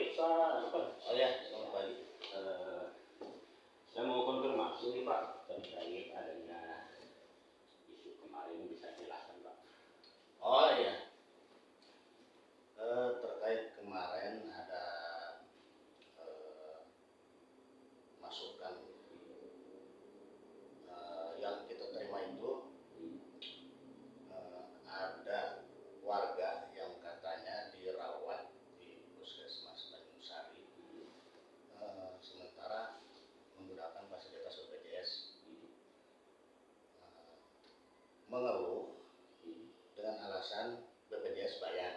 Oh ya, selamat pagi. Saya mau konfirmasi nih Pak terkait adanya isu kemarin, bisa jelaskan Pak? Oh iya, terkait kemarin ada masukan yang kita terima itu ada warga yang katanya dirawat di Puskesmas Tanjung Sari, sementara menggunakan fasilitas BPJS, mengeluh dengan alasan BPJS bayar.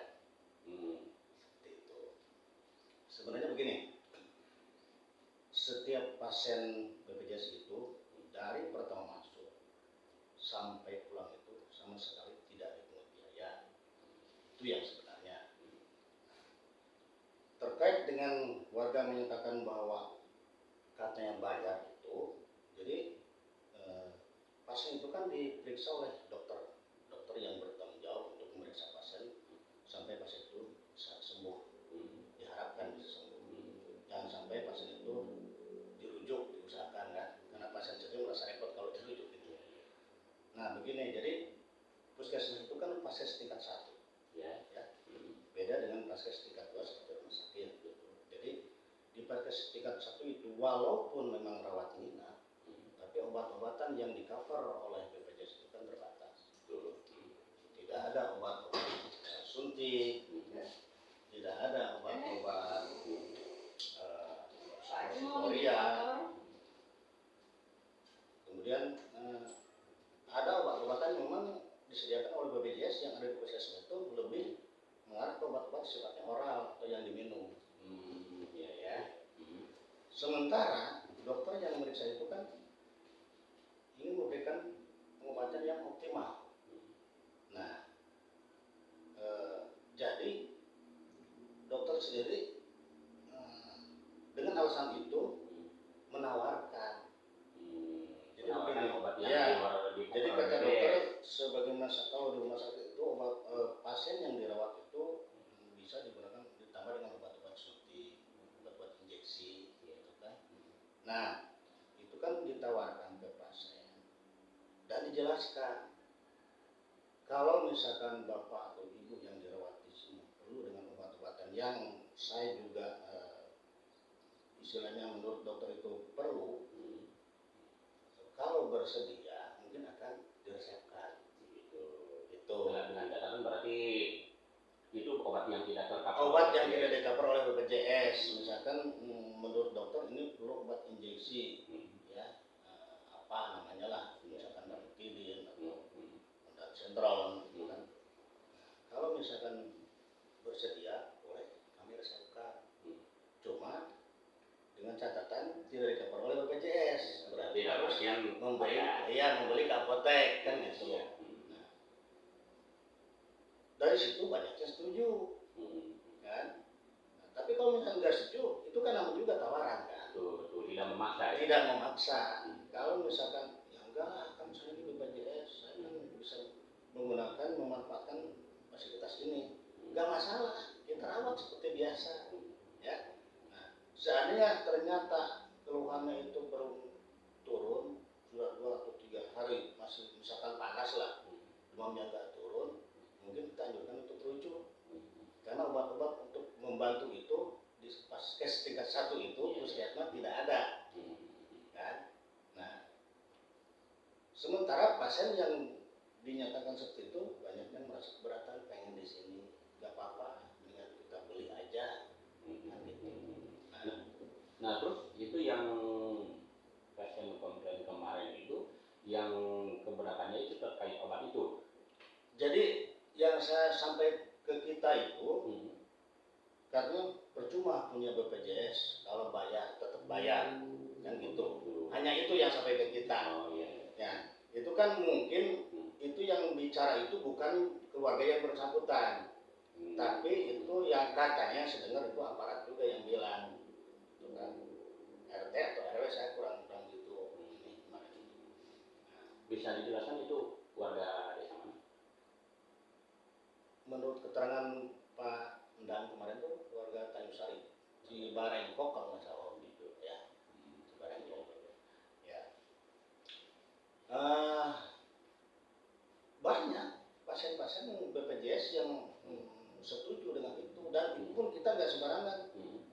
Seperti itu. Sebenarnya begini, setiap pasien BPJS itu dari pertama masuk sampai pulang itu sama sekali tidak dipungut biaya. Itu yang sebenarnya. Terkait dengan warga menyatakan bahwa katanya bayar itu, jadi pasien itu kan diperiksa oleh dokter yang bertanggung jawab untuk memeriksa pasien sampai pasien itu bisa sembuh, diharapkan bisa sembuh. Jangan sampai pasien itu dirujuk, diusahakan kan, karena pasien sendiri merasa repot kalau dirujuk gitu. Nah begini, jadi puskesmas itu kan paskes tingkat 1 ya. Beda dengan paskes tingkat 2 seperti rumah sakit gitu. Jadi di paskes tingkat 1 itu walaupun memang rawat inap, tapi obat-obatan yang di cover oleh BPJS itu kan terbatas. Tidak ada obat-obat suntik, tidak ada obat-obat Korea. Kemudian ada obat-obatan yang memang disediakan oleh BPJS yang ada di puskesmas itu lebih mengarah ke obat-obat sifatnya oral atau yang diminum. Ya. Sementara dokter yang memeriksa itu kan ingin memberikan pengobatan yang optimal. Nah, jadi dokter sendiri dengan alasan itu menawarkan. Jadi obat jadi kata dokter, sebagaimana saya tahu di rumah sakit itu obat pasien yang dirawat itu bisa digunakan ditambah dengan obat-obat suntik, obat-obat injeksi, gitu kan. Nah, itu kan ditawarkan ke pasien dan dijelaskan kalau misalkan bapak atau ibu yang dirawat di sini perlu dengan obat-obatan yang saya juga istilahnya menurut dokter itu perlu, kalau bersedia mungkin akan diresepkan gitu. Dengan catatan berarti itu obat yang tidak tercover. Obat yang tidak di-cover oleh BPJS, misalkan menurut dokter ini perlu obat injeksi, ya apa namanya lah, misalkan Damokidin atau Ondansetron, gitu kan. Kalau misalkan bersedia boleh kami resepkan, cuma dengan catatan tidak di-cover oleh BPJS, berarti harus membeli ke apotek kan gitu. Nah, dari situ banyaknya setuju kan. Nah, tapi kalau misalnya nggak setuju, itu kan namanya juga tawaran kan. Betul, tidak memaksa. Tidak memaksa. Kalau misalkan ya enggak lah, kan saya di BPJS, saya kan bisa menggunakan, memanfaatkan fasilitas ini, nggak masalah, kita rawat seperti biasa, ya. Nah, seandainya ternyata keluhannya itu baru turun sudah 2 atau 3 hari, masih misalkan panas lah, demamnya nggak turun, mungkin kita anjurkan untuk rujuk, karena obat-obat untuk membantu itu di paskes tingkat 1 itu puskesmas tidak ada, kan? Nah, sementara pasien yang dinyatakan seperti itu banyak yang merasa keberatan, pengen di sini, nggak apa-apa, mendingan kita beli aja, kan gitu. Nah terus itu yang pasien komplain kemarin itu yang keberatannya itu terkait obat itu. Jadi yang saya sampai ke kita itu karena percuma punya BPJS, kalau bayar tetap bayar, kan gitu. Hanya itu yang sampai ke kita. Ya, itu kan mungkin itu yang bicara itu bukan keluarga yang bersangkutan, tapi itu yang katanya sedengar itu aparat juga yang bilang, itu kan RT atau RW, saya kurang gitu. Bisa dijelaskan itu warga desa mana? Menurut keterangan Pak Endang kemarin tuh warga Tanjung Sari. Cibarengkok kalau nggak salah gitu ya, Cibarengkok ya. Eh, banyak pasien-pasien BPJS yang setuju dengan itu, dan itu pun kita nggak sembarangan.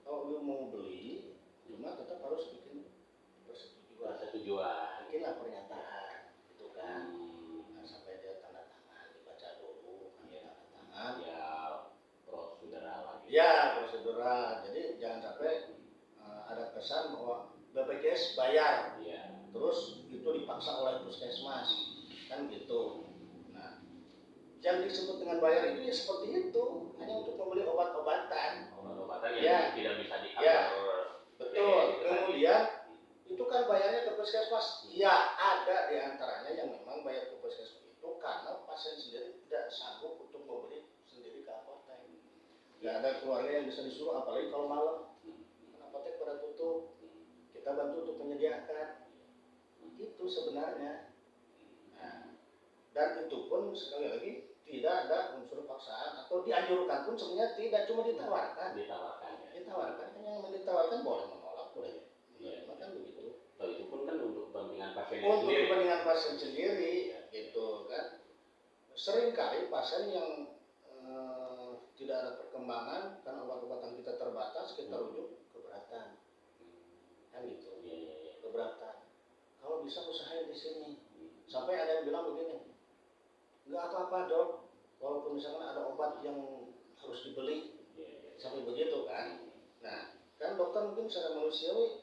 Kalau lu mau beli, cuma tetap harus bikin persetujuan, bikinlah pernyataan itu kan. Nah, sampai dia tanda tangan, dibaca dulu, tanda tangan. Ya prosedural lagi. Ya prosedural, jadi jangan sampai ada kesan bahwa BPJS bayar, terus itu dipaksa oleh puskesmas, kan gitu. Nah, yang disebut dengan bayar itu ya seperti itu, hanya untuk membeli obat-obatan. Obat-obatan Ya. yang tidak bisa di-cover. Ya. Betul. Kemudian itu kan bayarnya ke puskesmas. Ya, ada di antaranya yang memang bayar ke puskesmas itu karena pasien sendiri tidak sanggup untuk membeli sendiri ke apotek. Nggak ada keluarga yang bisa disuruh, apalagi kalau malam. Kan apotek pada tutup. Kita bantu untuk menyediakan. Itu sebenarnya. Nah, dan itu pun sekali lagi tidak ada unsur paksaan atau dianjurkan pun sebenarnya tidak, cuma ditawarkan. Ditawarkan, yang ditawarkan boleh menolak, boleh. Kan begitu. So, itu pun kan untuk kepentingan pasien Untuk sendiri. kepentingan pasien sendiri, gitu kan. Sering kali pasien yang tidak ada perkembangan karena obat-obatan kita terbatas, kita rujuk keberatan, kan gitu. Keberatan. Kalau bisa usahain di sini. Sampai ada yang bilang begini, nggak apa-apa dok, walaupun misalkan ada obat yang harus dibeli, sampai begitu kan. Nah, kan dokter mungkin secara manusiawi